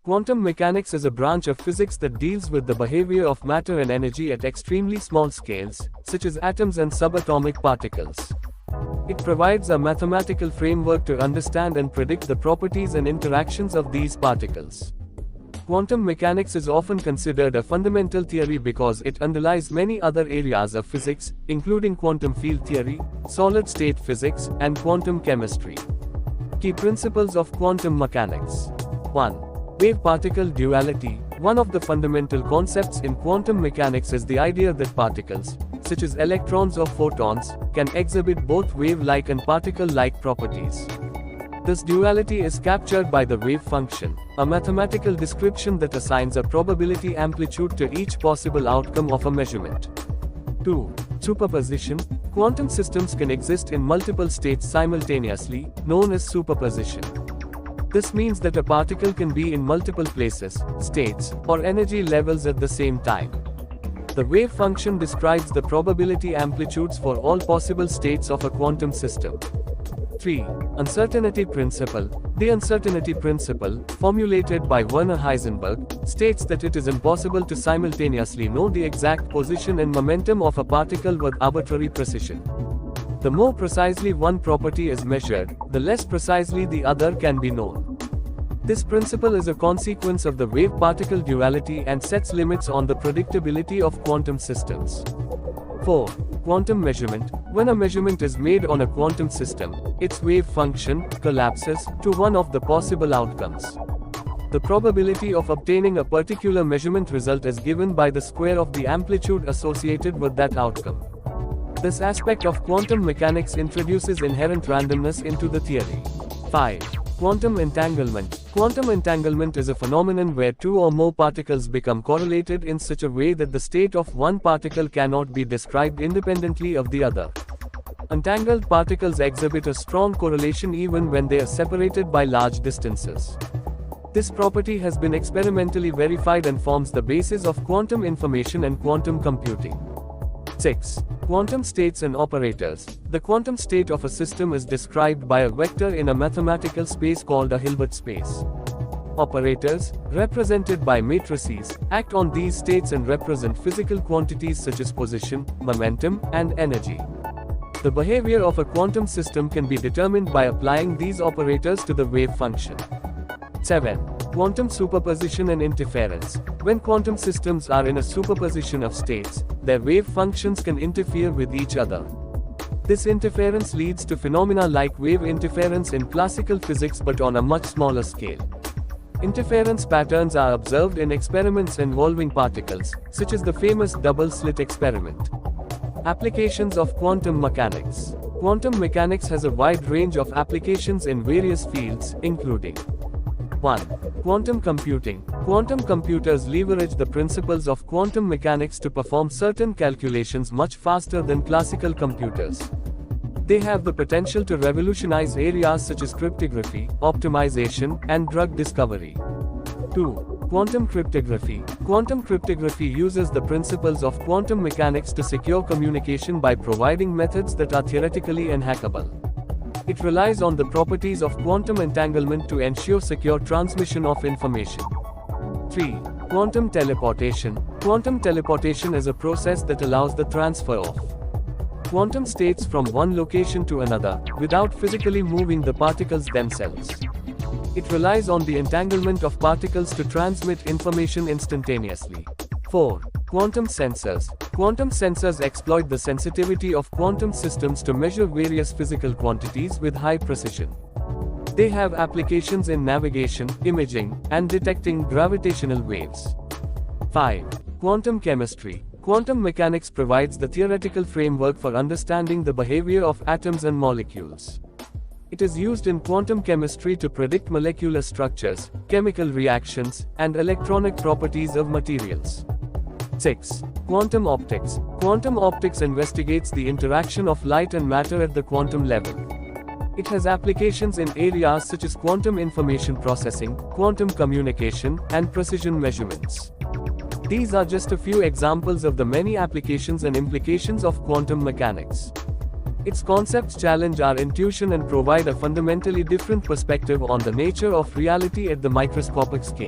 Quantum mechanics is a branch of physics that deals with the behavior of matter and energy at extremely small scales, such as atoms and subatomic particles. It provides a mathematical framework to understand and predict the properties and interactions of these particles. Quantum mechanics is often considered a fundamental theory because it underlies many other areas of physics, including quantum field theory, solid-state physics, and quantum chemistry. Key principles of quantum mechanics. 1. Wave-particle duality. One of the fundamental concepts in quantum mechanics is the idea that particles, such as electrons or photons, can exhibit both wave-like and particle-like properties. This duality is captured by the wave function, a mathematical description that assigns a probability amplitude to each possible outcome of a measurement. 2. Superposition. Quantum systems can exist in multiple states simultaneously, known as superposition. This means that a particle can be in multiple places, states, or energy levels at the same time. The wave function describes the probability amplitudes for all possible states of a quantum system. 3. Uncertainty principle. The uncertainty principle, formulated by Werner Heisenberg, states that it is impossible to simultaneously know the exact position and momentum of a particle with arbitrary precision. The more precisely one property is measured, the less precisely the other can be known. This principle is a consequence of the wave-particle duality and sets limits on the predictability of quantum systems. 4. Quantum measurement. When a measurement is made on a quantum system, its wave function collapses to one of the possible outcomes. The probability of obtaining a particular measurement result is given by the square of the amplitude associated with that outcome. This aspect of quantum mechanics introduces inherent randomness into the theory. 5. Quantum entanglement. Quantum entanglement is a phenomenon where two or more particles become correlated in such a way that the state of one particle cannot be described independently of the other. Entangled particles exhibit a strong correlation even when they are separated by large distances. This property has been experimentally verified and forms the basis of quantum information and quantum computing. 6. Quantum states and operators. The quantum state of a system is described by a vector in a mathematical space called a Hilbert space. Operators, represented by matrices, act on these states and represent physical quantities such as position, momentum, and energy. The behavior of a quantum system can be determined by applying these operators to the wave function. 7. Quantum superposition and interference. When quantum systems are in a superposition of states, their wave functions can interfere with each other. This interference leads to phenomena like wave interference in classical physics but on a much smaller scale. Interference patterns are observed in experiments involving particles, such as the famous double-slit experiment. Applications of quantum mechanics. Quantum mechanics has a wide range of applications in various fields, including 1. Quantum computing. Quantum computers leverage the principles of quantum mechanics to perform certain calculations much faster than classical computers. They have the potential to revolutionize areas such as cryptography, optimization, and drug discovery. 2. Quantum cryptography. Quantum cryptography uses the principles of quantum mechanics to secure communication by providing methods that are theoretically unhackable. It relies on the properties of quantum entanglement to ensure secure transmission of information. 3. Quantum teleportation. Quantum teleportation is a process that allows the transfer of quantum states from one location to another, without physically moving the particles themselves. It relies on the entanglement of particles to transmit information instantaneously. 4. Quantum sensors. Quantum sensors exploit the sensitivity of quantum systems to measure various physical quantities with high precision. They have applications in navigation, imaging, and detecting gravitational waves. 5. Quantum chemistry. Quantum mechanics provides the theoretical framework for understanding the behavior of atoms and molecules. It is used in quantum chemistry to predict molecular structures, chemical reactions, and electronic properties of materials. 6. Quantum optics. Quantum optics investigates the interaction of light and matter at the quantum level. It has applications in areas such as quantum information processing, quantum communication, and precision measurements. These are just a few examples of the many applications and implications of quantum mechanics. Its concepts challenge our intuition and provide a fundamentally different perspective on the nature of reality at the microscopic scale.